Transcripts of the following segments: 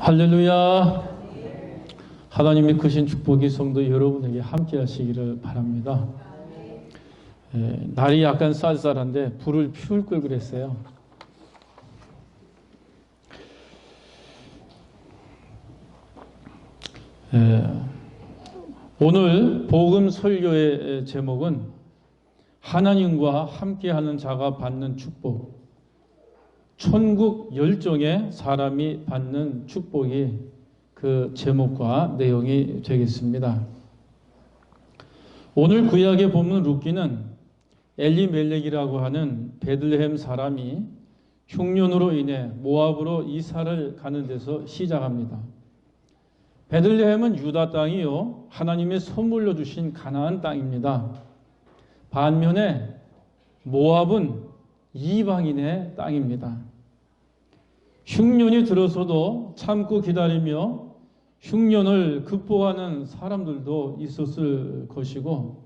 할렐루야. 하나님의 크신 축복이 성도 여러분에게 함께 하시기를 바랍니다. 날이 약간 쌀쌀한데 불을 피울 걸 그랬어요. 오늘 복음 설교의 제목은 하나님과 함께하는 자가 받는 축복, 천국 열정의 사람이 받는 축복이 그 제목과 내용이 되겠습니다. 오늘 구약에 보면 룻기는 엘리멜렉이라고 하는 베들레헴 사람이 흉년으로 인해 모압으로 이사를 가는 데서 시작합니다. 베들레헴은 유다 땅이요, 하나님의 선물로 주신 가나안 땅입니다. 반면에 모압은 이방인의 땅입니다. 흉년이 들어서도 참고 기다리며 흉년을 극복하는 사람들도 있었을 것이고,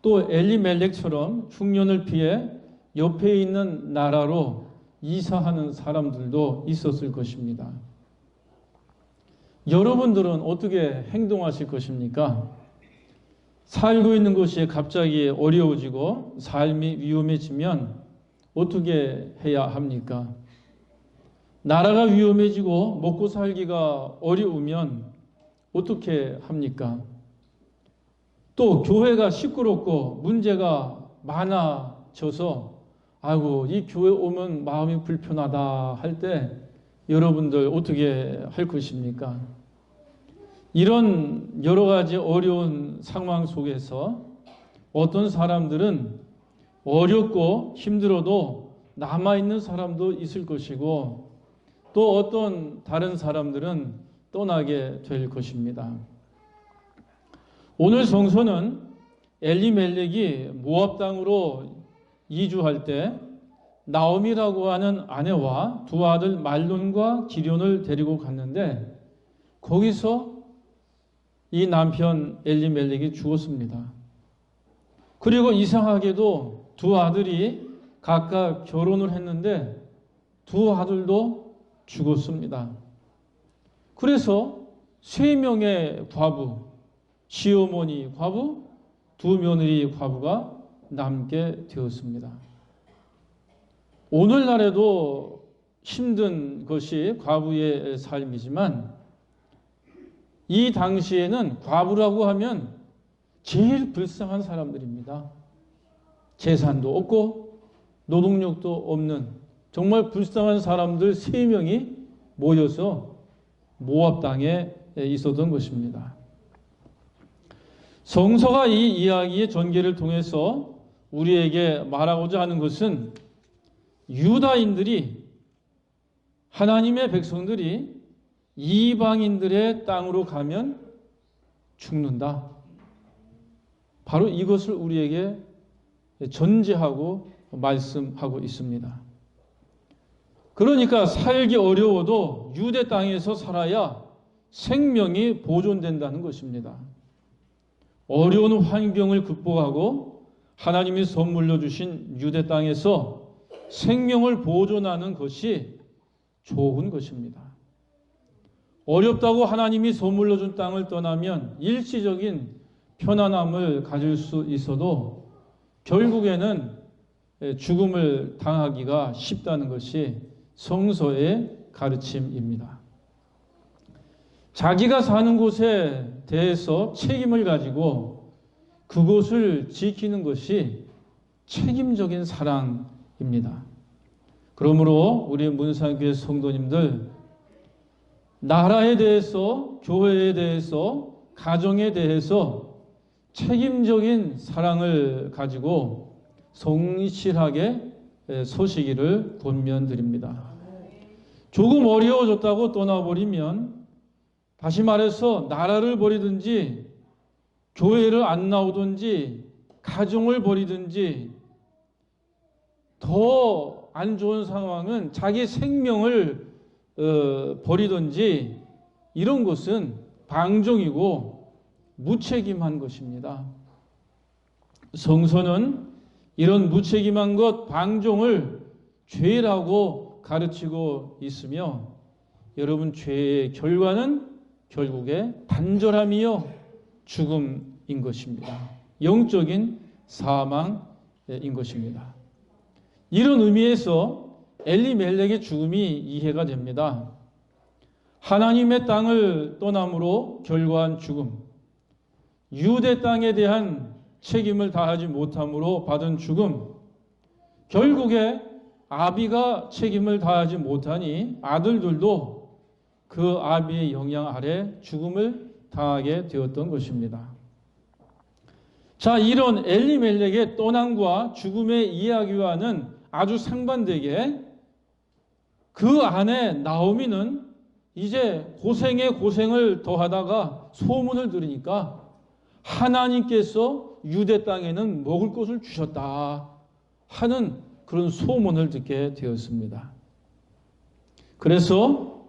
또 엘리멜렉처럼 흉년을 피해 옆에 있는 나라로 이사하는 사람들도 있었을 것입니다. 여러분들은 어떻게 행동하실 것입니까? 살고 있는 것이 갑자기 어려워지고 삶이 위험해지면 어떻게 해야 합니까? 나라가 위험해지고 먹고 살기가 어려우면 어떻게 합니까? 또 교회가 시끄럽고 문제가 많아져서 아이고 이 교회 오면 마음이 불편하다 할 때 여러분들 어떻게 할 것입니까? 이런 여러 가지 어려운 상황 속에서 어떤 사람들은 어렵고 힘들어도 남아있는 사람도 있을 것이고, 또 어떤 다른 사람들은 떠나게 될 것입니다. 오늘 성서는 엘리멜렉이 모압 땅으로 이주할 때 나오미라고 하는 아내와 두 아들 말론과 기럐을 데리고 갔는데, 거기서 이 남편 엘리멜렉이 죽었습니다. 그리고 이상하게도 두 아들이 각각 결혼을 했는데 두 아들도 죽었습니다. 그래서 세 명의 과부, 시어머니 과부, 두 며느리 과부가 남게 되었습니다. 오늘날에도 힘든 것이 과부의 삶이지만, 이 당시에는 과부라고 하면 제일 불쌍한 사람들입니다. 재산도 없고 노동력도 없는 정말 불쌍한 사람들 3명이 모여서 모압 땅에 있었던 것입니다. 성서가 이 이야기의 전개를 통해서 우리에게 말하고자 하는 것은, 유다인들이, 하나님의 백성들이 이방인들의 땅으로 가면 죽는다. 바로 이것을 우리에게 전제하고 말씀하고 있습니다. 그러니까 살기 어려워도 유대 땅에서 살아야 생명이 보존된다는 것입니다. 어려운 환경을 극복하고 하나님이 선물로 주신 유대 땅에서 생명을 보존하는 것이 좋은 것입니다. 어렵다고 하나님이 선물로 준 땅을 떠나면 일시적인 편안함을 가질 수 있어도 결국에는 죽음을 당하기가 쉽다는 것이 성서의 가르침입니다. 자기가 사는 곳에 대해서 책임을 가지고 그곳을 지키는 것이 책임적인 사랑입니다. 그러므로 우리 문산교회 성도님들, 나라에 대해서, 교회에 대해서, 가정에 대해서 책임적인 사랑을 가지고 성실하게 서시기를 권면드립니다. 조금 어려워졌다고 떠나버리면, 다시 말해서 나라를 버리든지 교회를 안 나오든지 가정을 버리든지, 더 안 좋은 상황은 자기 생명을 버리든지, 이런 것은 방종이고 무책임한 것입니다. 성서는 이런 무책임한 것, 방종을 죄라고 가르치고 있으며, 여러분 죄의 결과는 결국에 단절함이요 죽음인 것입니다. 영적인 사망인 것입니다. 이런 의미에서 엘리멜렉의 죽음이 이해가 됩니다. 하나님의 땅을 떠남으로 결과한 죽음, 유대 땅에 대한 책임을 다하지 못함으로 받은 죽음, 결국에 아비가 책임을 다하지 못하니 아들들도 그 아비의 영향 아래 죽음을 당하게 되었던 것입니다. 자, 이런 엘리멜렉의 떠남과 죽음의 이야기와는 아주 상반되게 그 안에 나오미는 이제 고생에 고생을 더하다가 소문을 들으니까 하나님께서 유대 땅에는 먹을 것을 주셨다 하는 그런 소문을 듣게 되었습니다. 그래서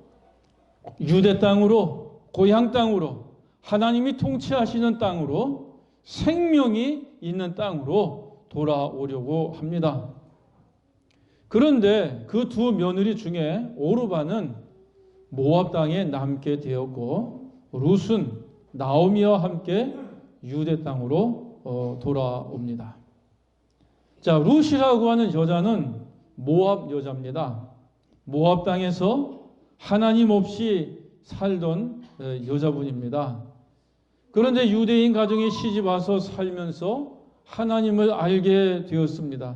유대 땅으로, 고향 땅으로, 하나님이 통치하시는 땅으로, 생명이 있는 땅으로 돌아오려고 합니다. 그런데 그 두 며느리 중에 오르바는 모압 땅에 남게 되었고 룻은 나오미와 함께 유대 땅으로 돌아옵니다. 자, 룻이라고 하는 여자는 모압 여자입니다. 모압 땅에서 하나님 없이 살던 여자분입니다. 그런데 유대인 가정에 시집 와서 살면서 하나님을 알게 되었습니다.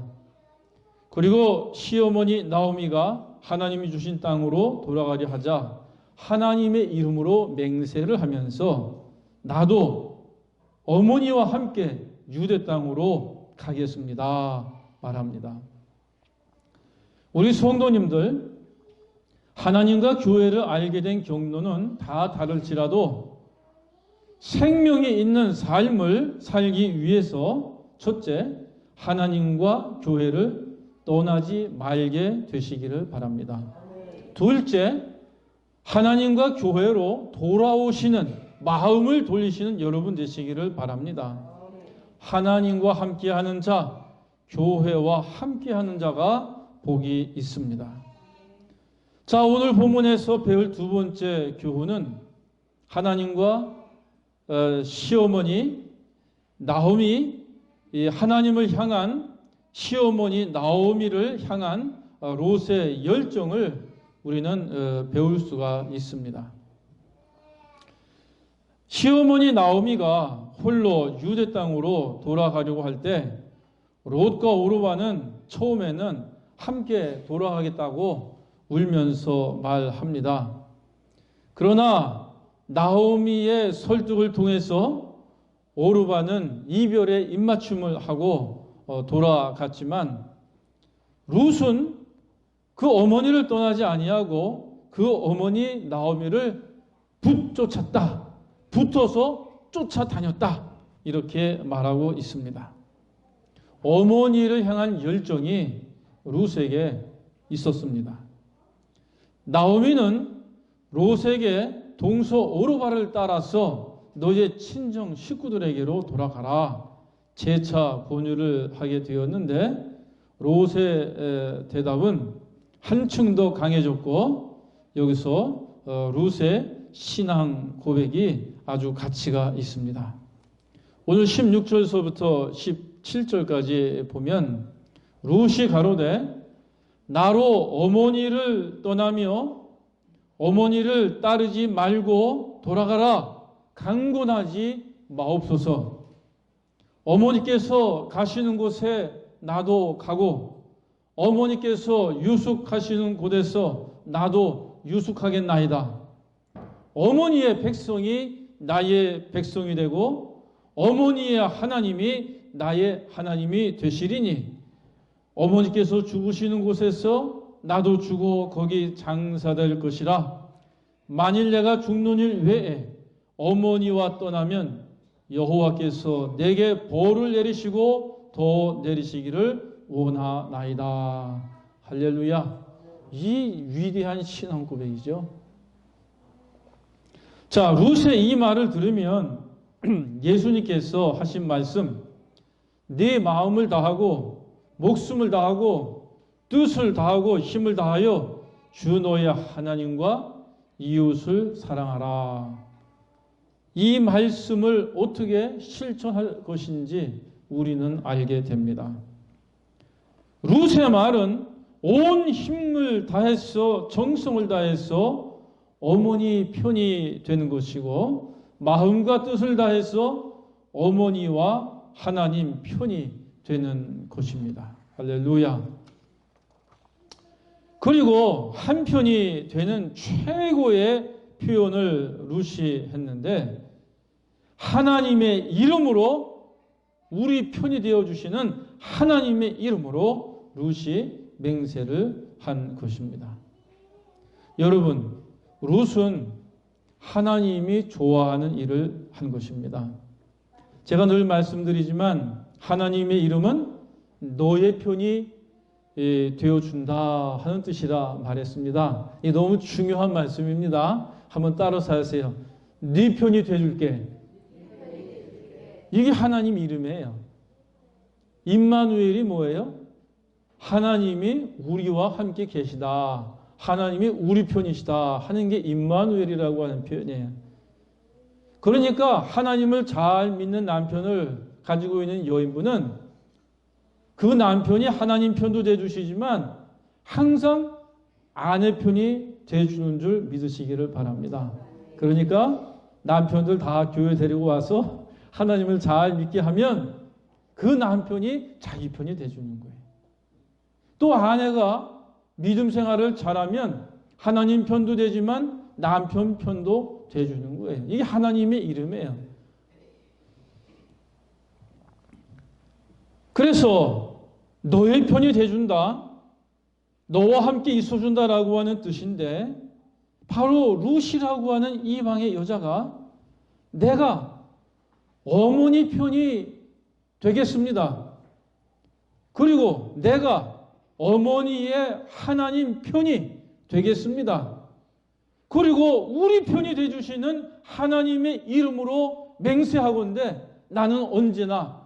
그리고 시어머니 나오미가 하나님이 주신 땅으로 돌아가려 하자 하나님의 이름으로 맹세를 하면서 나도 어머니와 함께 유대 땅으로 가겠습니다 말합니다. 우리 성도님들, 하나님과 교회를 알게 된 경로는 다 다를지라도 생명이 있는 삶을 살기 위해서 첫째, 하나님과 교회를 떠나지 말게 되시기를 바랍니다. 둘째, 하나님과 교회로 돌아오시는 마음을 돌리시는 여러분 되시기를 바랍니다. 하나님과 함께하는 자, 교회와 함께하는 자가 복이 있습니다. 자, 오늘 본문에서 배울 두 번째 교훈은 하나님과 시어머니 나오미, 하나님을 향한 시어머니 나오미를 향한 롯의 열정을 우리는 배울 수가 있습니다. 시어머니 나오미가 홀로 유대 땅으로 돌아가려고 할 때 롯과 오르바는 처음에는 함께 돌아가겠다고 울면서 말합니다. 그러나 나오미의 설득을 통해서 오르바는 이별의 입맞춤을 하고 돌아갔지만 룻은 그 어머니를 떠나지 아니하고 그 어머니 나오미를 붙쫓았다. 붙어서 쫓아다녔다. 이렇게 말하고 있습니다. 어머니를 향한 열정이 룻에게 있었습니다. 나오미는 롯에게 동서 오르바를 따라서 너의 친정 식구들에게로 돌아가라 재차 권유를 하게 되었는데 롯의 대답은 한층 더 강해졌고 여기서 롯의 신앙 고백이 아주 가치가 있습니다. 오늘 16절서부터 17절까지 보면 롯이 가로되 나로 어머니를 떠나며 어머니를 따르지 말고 돌아가라 강권하지 마옵소서. 어머니께서 가시는 곳에 나도 가고 어머니께서 유숙하시는 곳에서 나도 유숙하겠나이다. 어머니의 백성이 나의 백성이 되고 어머니의 하나님이 나의 하나님이 되시리니 어머니께서 죽으시는 곳에서 나도 죽어 거기 장사될 것이라. 만일 내가 죽는 일 외에 어머니와 떠나면 여호와께서 내게 벌을 내리시고 더 내리시기를 원하나이다. 할렐루야. 이 위대한 신앙 고백이죠. 자, 룻의 이 말을 들으면 예수님께서 하신 말씀, 네 마음을 다하고 목숨을 다하고 뜻을 다하고 힘을 다하여 주 너의 하나님과 이웃을 사랑하라. 이 말씀을 어떻게 실천할 것인지 우리는 알게 됩니다. 룻의 말은 온 힘을 다해서 정성을 다해서 어머니 편이 되는 것이고 마음과 뜻을 다해서 어머니와 하나님 편이 되는 것입니다. 할렐루야. 그리고 한편이 되는 최고의 표현을 룻이 했는데 하나님의 이름으로 우리 편이 되어주시는 하나님의 이름으로 룻이 맹세를 한 것입니다. 여러분, 룻은 하나님이 좋아하는 일을 한 것입니다. 제가 늘 말씀드리지만 하나님의 이름은 너의 편이 되어준다 하는 뜻이라 말했습니다. 이 너무 중요한 말씀입니다. 한번 따라서 하세요. 네 편이 되어줄게. 이게 하나님 이름이에요. 임마누엘이 뭐예요? 하나님이 우리와 함께 계시다. 하나님이 우리 편이시다 하는 게 임마누엘이라고 하는 표현이에요. 그러니까 하나님을 잘 믿는 남편을 가지고 있는 여인분은 그 남편이 하나님 편도 돼주시지만 항상 아내 편이 돼주는 줄 믿으시기를 바랍니다. 그러니까 남편들 다 교회 데리고 와서 하나님을 잘 믿게 하면 그 남편이 자기 편이 돼주는 거예요. 또 아내가 믿음 생활을 잘하면 하나님 편도 되지만 남편 편도 돼주는 거예요. 이게 하나님의 이름이에요. 그래서 너의 편이 돼준다, 너와 함께 있어준다라고 하는 뜻인데 바로 룻이라고 하는 이방의 여자가 내가 어머니 편이 되겠습니다. 그리고 내가 어머니의 하나님 편이 되겠습니다. 그리고 우리 편이 되주시는 하나님의 이름으로 맹세하건대 나는 언제나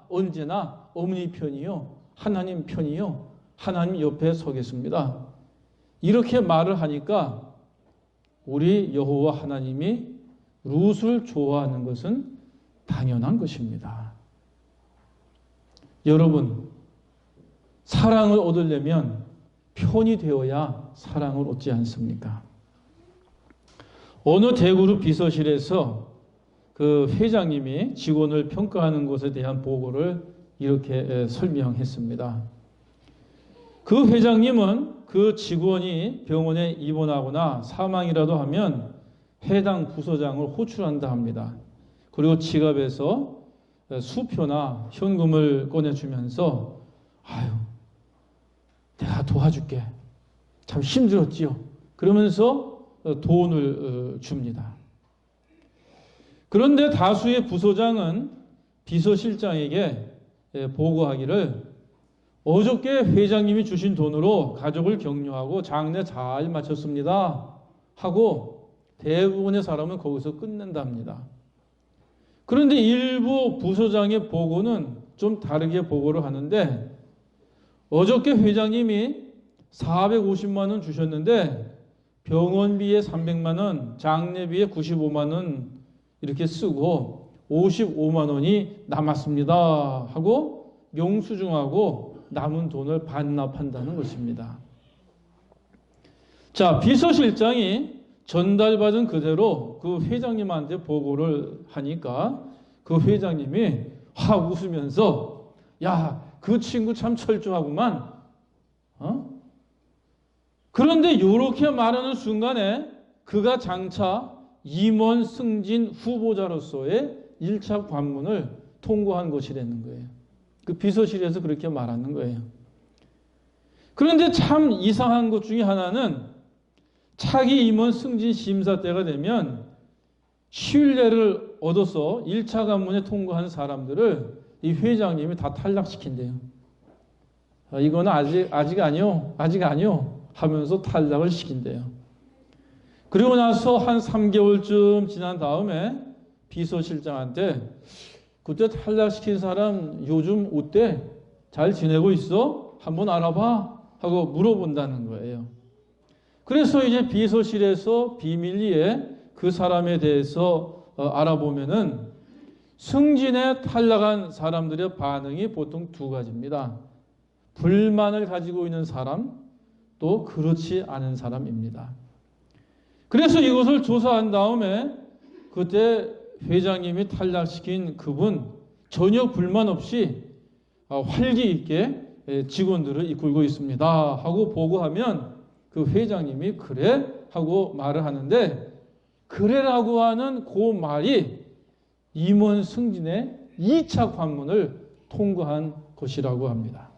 어머니 편이요, 하나님 편이요, 하나님 옆에 서겠습니다. 이렇게 말을 하니까 우리 여호와 하나님이 룻을 좋아하는 것은 당연한 것입니다. 여러분, 사랑을 얻으려면 편이 되어야 사랑을 얻지 않습니까? 어느 대그룹 비서실에서 그 회장님이 직원을 평가하는 것에 대한 보고를 이렇게 설명했습니다. 그 회장님은 그 직원이 병원에 입원하거나 사망이라도 하면 해당 부서장을 호출한다 합니다. 그리고 지갑에서 수표나 현금을 꺼내주면서 아유, 내가 도와줄게. 참 힘들었지요. 그러면서 돈을 줍니다. 그런데 다수의 부서장은 비서실장에게 보고하기를 어저께 회장님이 주신 돈으로 가족을 격려하고 장례 잘 마쳤습니다 하고 대부분의 사람은 거기서 끝낸답니다. 그런데 일부 부서장의 보고는 좀 다르게 보고를 하는데 어저께 회장님이 450만 원 주셨는데 병원비에 300만 원, 장례비에 95만 원 이렇게 쓰고 55만 원이 남았습니다 하고 영수증하고 남은 돈을 반납한다는 것입니다. 자, 비서실장이 전달받은 그대로 그 회장님한테 보고를 하니까 그 회장님이 확 웃으면서 야, 그 친구 참 철저하구만. 그런데 이렇게 말하는 순간에 그가 장차 임원 승진 후보자로서의 1차 관문을 통과한 것이라는 거예요. 그 비서실에서 그렇게 말하는 거예요. 그런데 참 이상한 것 중에 하나는 차기 임원 승진 심사 때가 되면 신뢰를 얻어서 1차 관문에 통과한 사람들을 이 회장님이 다 탈락시킨대요. 이거는 아직 아니요 하면서 탈락을 시킨대요. 그리고 나서 한 3개월쯤 지난 다음에 비서실장한테 그때 탈락시킨 사람 요즘 어때? 잘 지내고 있어? 한번 알아봐? 하고 물어본다는 거예요. 그래서 이제 비서실에서 비밀리에 그 사람에 대해서 알아보면은 승진에 탈락한 사람들의 반응이 보통 두 가지입니다. 불만을 가지고 있는 사람, 또 그렇지 않은 사람입니다. 그래서 이것을 조사한 다음에 그때 회장님이 탈락시킨 그분 전혀 불만 없이 활기 있게 직원들을 이끌고 있습니다 하고 보고하면 그 회장님이 그래 하고 말을 하는데, 그래라고 하는 그 말이 임원 승진의 2차 관문을 통과한 것이라고 합니다.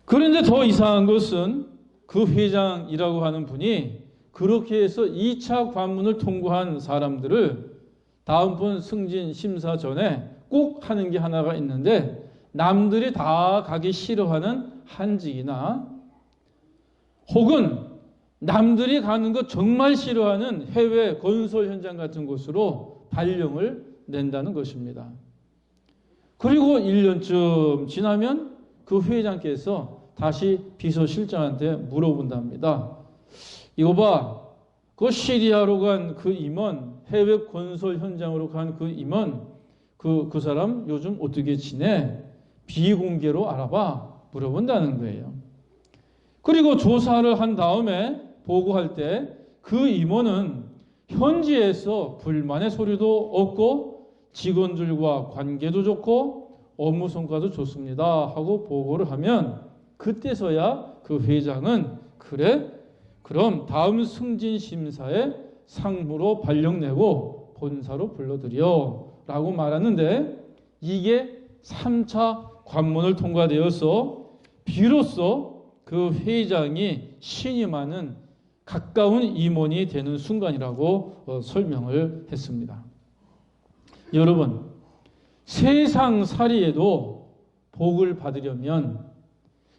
그런데 더 이상한 것은 그 회장이라고 하는 분이 그렇게 해서 2차 관문을 통과한 사람들을 다음번 승진 심사 전에 꼭 하는 게 하나가 있는데, 남들이 다 가기 싫어하는 한직이나 혹은 남들이 가는 거 정말 싫어하는 해외 건설 현장 같은 곳으로 발령을 낸다는 것입니다. 그리고 1년쯤 지나면 그 회장께서 다시 비서실장한테 물어본답니다. 이거 봐, 그 시리아로 간 그 임원, 해외 건설 현장으로 간 그 임원, 그 사람 요즘 어떻게 지내? 비공개로 알아봐. 물어본다는 거예요. 그리고 조사를 한 다음에 보고할 때 그 임원은 현지에서 불만의 소리도 없고 직원들과 관계도 좋고 업무 성과도 좋습니다 하고 보고를 하면, 그때서야 그 회장은 그래? 그럼 다음 승진 심사에 상무로 발령 내고 본사로 불러들여 라고 말하는데, 이게 3차 관문을 통과되어서 비로소 그 회장이 신임하는 가까운 임원이 되는 순간이라고 설명을 했습니다. 여러분, 세상 살이에도 복을 받으려면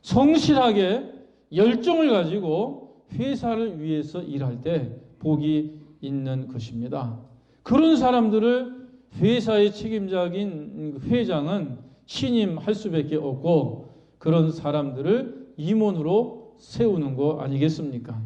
성실하게 열정을 가지고 회사를 위해서 일할 때 복이 있는 것입니다. 그런 사람들을 회사의 책임자인 회장은 신임할 수밖에 없고, 그런 사람들을 임원으로 세우는 거 아니겠습니까?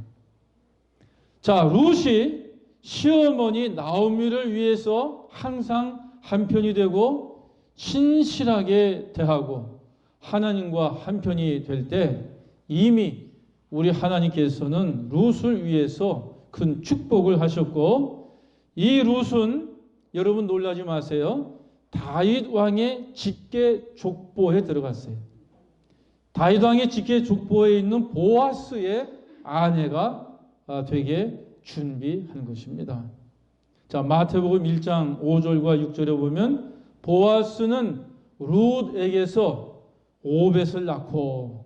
자, 룻이 시어머니 나오미를 위해서 항상 한편이 되고 신실하게 대하고 하나님과 한편이 될 때 이미 우리 하나님께서는 룻을 위해서 큰 축복을 하셨고, 이 룻은 여러분 놀라지 마세요. 다윗 왕의 직계 족보에 들어갔어요. 다윗 왕의 직계 족보에 있는 보아스의 아내가 되게 준비한 것입니다. 자, 마태복음 1장 5절과 6절에 보면 보아스는 룻에게서 오벳을 낳고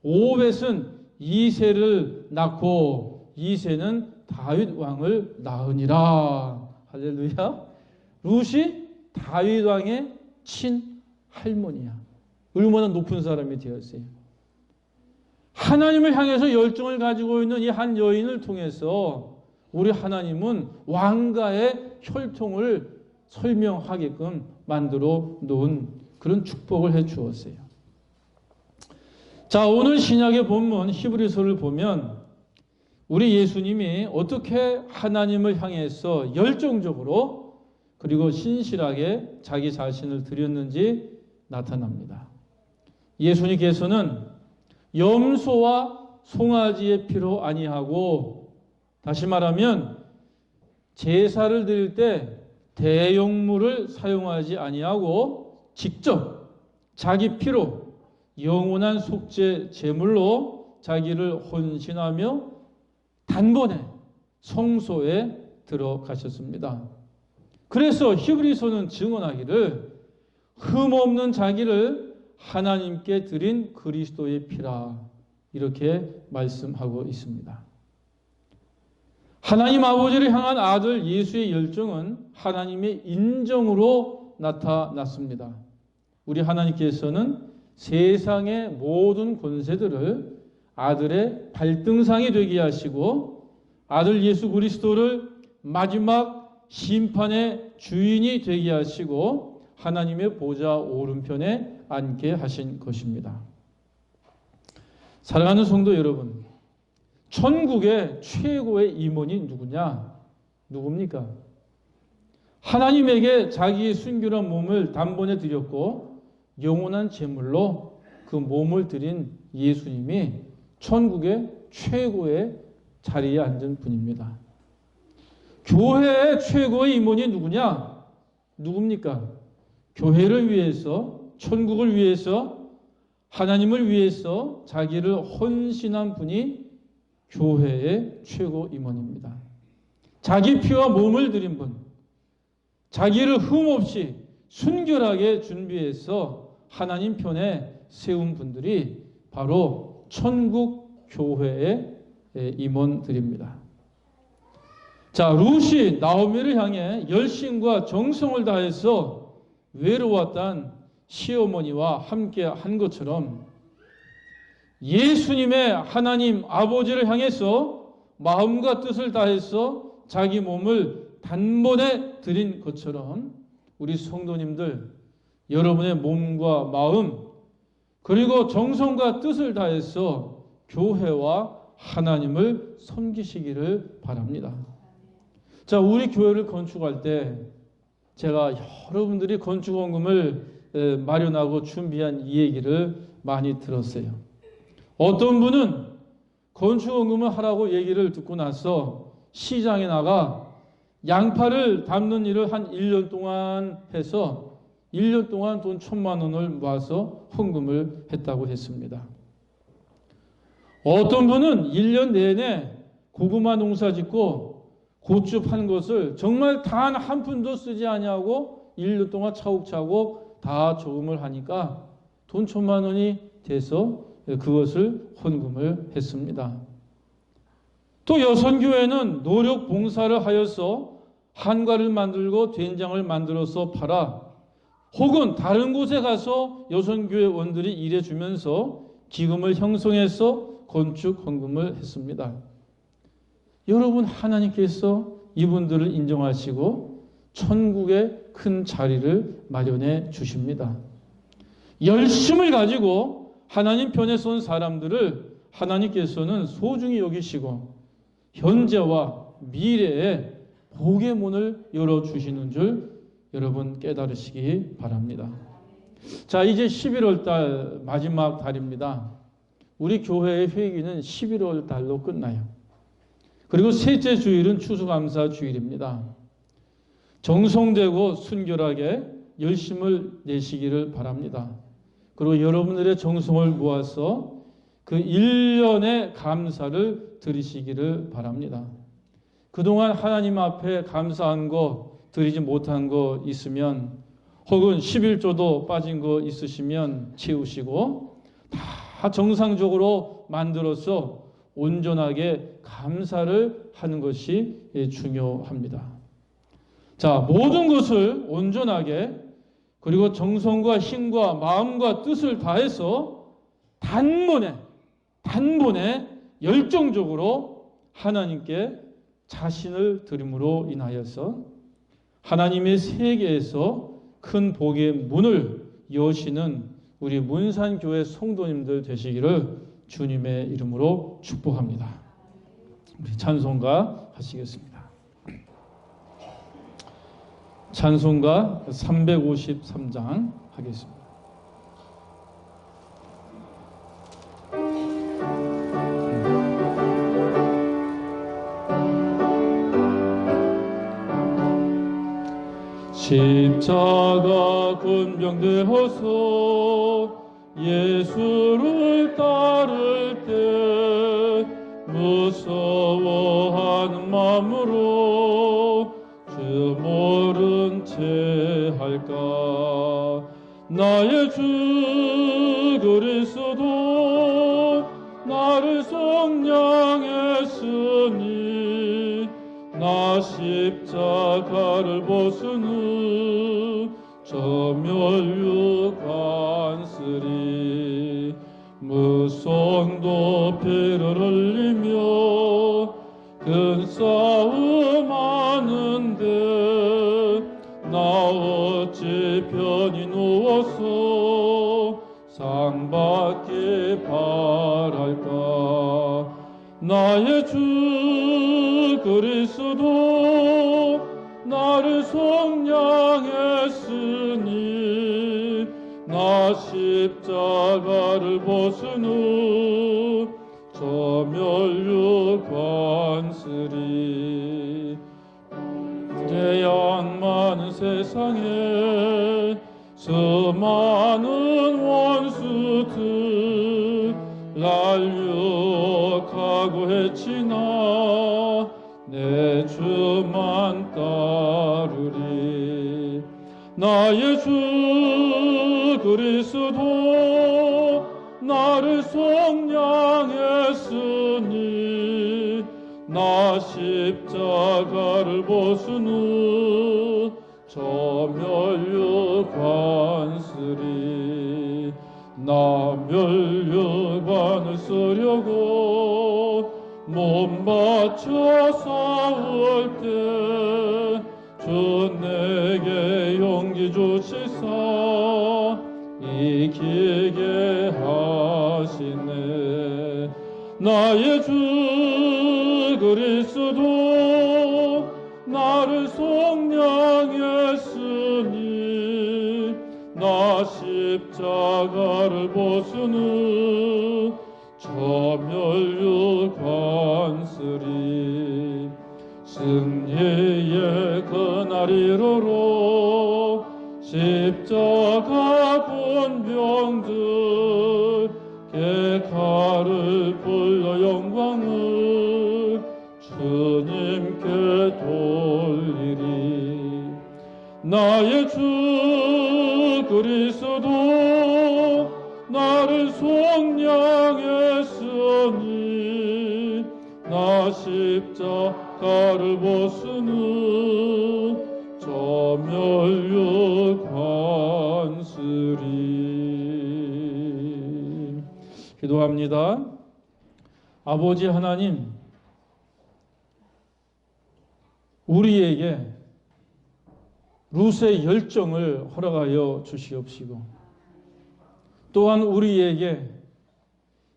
오벳은 이새를 낳고 이새는 다윗 왕을 낳으니라. 할렐루야. 룻이 다윗 왕의 친할머니야. 얼마나 높은 사람이 되었어요. 하나님을 향해서 열정을 가지고 있는 이 한 여인을 통해서 우리 하나님은 왕가의 혈통을 설명하게끔 만들어 놓은 그런 축복을 해 주었어요. 자, 오늘 신약의 본문 히브리서를 보면 우리 예수님이 어떻게 하나님을 향해서 열정적으로 그리고 신실하게 자기 자신을 드렸는지 나타납니다. 예수님께서는 염소와 송아지의 피로 아니하고, 다시 말하면 제사를 드릴 때 대용물을 사용하지 아니하고 직접 자기 피로 영원한 속죄 제물로 자기를 헌신하며 단번에 성소에 들어가셨습니다. 그래서 히브리서는 증언하기를 흠없는 자기를 하나님께 드린 그리스도의 피라, 이렇게 말씀하고 있습니다. 하나님 아버지를 향한 아들 예수의 열정은 하나님의 인정으로 나타났습니다. 우리 하나님께서는 세상의 모든 권세들을 아들의 발등상이 되게 하시고 아들 예수 그리스도를 마지막 심판의 주인이 되게 하시고 하나님의 보좌 오른편에 앉게 하신 것입니다. 사랑하는 성도 여러분, 천국의 최고의 임원이 누구냐? 누굽니까? 하나님에게 자기의 순결한 몸을 단번에 드렸고 영원한 제물로 그 몸을 드린 예수님이 천국의 최고의 자리에 앉은 분입니다. 교회의 최고의 임원이 누구냐? 누굽니까? 교회를 위해서, 천국을 위해서, 하나님을 위해서 자기를 헌신한 분이 교회의 최고 임원입니다. 자기 피와 몸을 드린 분, 자기를 흠없이 순결하게 준비해서 하나님 편에 세운 분들이 바로 천국 교회의 임원들입니다. 자, 룻이 나오미를 향해 열심과 정성을 다해서 외로웠던 시어머니와 함께 한 것처럼 예수님의 하나님 아버지를 향해서 마음과 뜻을 다해서 자기 몸을 단번에 드린 것처럼 우리 성도님들 여러분의 몸과 마음 그리고 정성과 뜻을 다해서 교회와 하나님을 섬기시기를 바랍니다. 자, 우리 교회를 건축할 때 제가 여러분들이 건축원금을 마련하고 준비한 이 얘기를 많이 들었어요. 어떤 분은 건축원금을 하라고 얘기를 듣고 나서 시장에 나가 양파를 담는 일을 한 1년 동안 해서 1년 동안 돈 1,000만 원을 모아서 헌금을 했다고 했습니다. 어떤 분은 1년 내내 고구마 농사 짓고 고추 판 것을 정말 단 한 푼도 쓰지 아니하고 1년 동안 차곡차곡 다 저금을 하니까 돈 1,000만 원이 돼서 그것을 헌금을 했습니다. 또 여선교회는 노력 봉사를 하여서 한과를 만들고 된장을 만들어서 팔아 혹은 다른 곳에 가서 여선교회원들이 일해주면서 기금을 형성해서 건축 헌금을 했습니다. 여러분, 하나님께서 이분들을 인정하시고 천국의 큰 자리를 마련해 주십니다. 열심을 가지고 하나님 편에 선 사람들을 하나님께서는 소중히 여기시고 현재와 미래에 복의 문을 열어주시는 줄 여러분 깨달으시기 바랍니다. 자, 이제 11월 달 마지막 달입니다. 우리 교회의 회기는 11월 달로 끝나요. 그리고 셋째 주일은 추수감사 주일입니다. 정성되고 순결하게 열심을 내시기를 바랍니다. 그리고 여러분들의 정성을 모아서 그 1년의 감사를 드리시기를 바랍니다. 그동안 하나님 앞에 감사한 거 드리지 못한 거 있으면 혹은 11조도 빠진 거 있으시면 채우시고 다 정상적으로 만들어서 온전하게 감사를 하는 것이 중요합니다. 자, 모든 것을 온전하게 그리고 정성과 힘과 마음과 뜻을 다해서 단번에 열정적으로 하나님께 자신을 드림으로 인하여서 하나님의 세계에서 큰 복의 문을 여시는 우리 문산교회 성도님들 되시기를 주님의 이름으로 축복합니다. 우리 찬송가 하시겠습니다. 찬송가 353장 하겠습니다. 십자가 군병되어서 예수를 따를 때 무서워하는 마음으로 주 모른 채 할까. 나의 주 그리스도 나를 속량했으니 나 십자가를 벗은 후 저 멸류 관쓰리. 무성도 피를 흘리며 큰 싸움 하는데 나 어찌 편히 누워서 상 받기 바랄까. 나의 주 그리스도 나를 속량했으니 나 십자가를 벗은 후 저 멸류 관쓰리. 대양 많은 세상에 수많은 원수들 날 유혹하고 해치나 내 주만 따르리. 나의 주 그리스도 나를 속량했으니 나 십자가를 벗은 후 저 멸류관쓰리. 나 멸류관을 쓰려고 몸 바쳐 싸울 때 주 내게 용기 주시사 이기게 하시네. 나의 주 그리스도 나를 속량했으니 나 십자가를 벗은 후 저 멸류관쓰리. 승리의 그날 이르러 십자가 군병들 객가를 불러 영광을 주님께 돌리리. 나의 주 그리스도 나를 속량했으니 나 십자가를 벗은 후 저 멸류관쓰리. 기도합니다. 아버지 하나님, 우리에게 룻의 열정을 허락하여 주시옵시고 또한 우리에게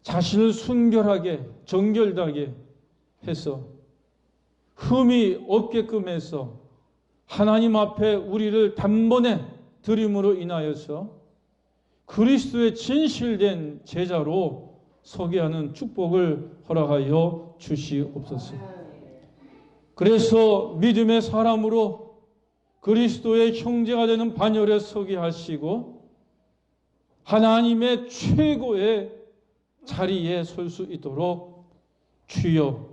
자신을 순결하게 정결하게 해서 흠이 없게끔 해서 하나님 앞에 우리를 단번에 드림으로 인하여서 그리스도의 진실된 제자로 서게 하는 축복을 허락하여 주시옵소서. 그래서 믿음의 사람으로 그리스도의 형제가 되는 반열에 서게 하시고 하나님의 최고의 자리에 설 수 있도록 주여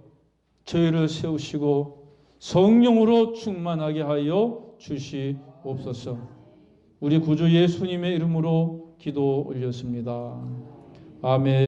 저희를 세우시고 성령으로 충만하게 하여 주시옵소서. 우리 구주 예수님의 이름으로 기도 올렸습니다. 아멘.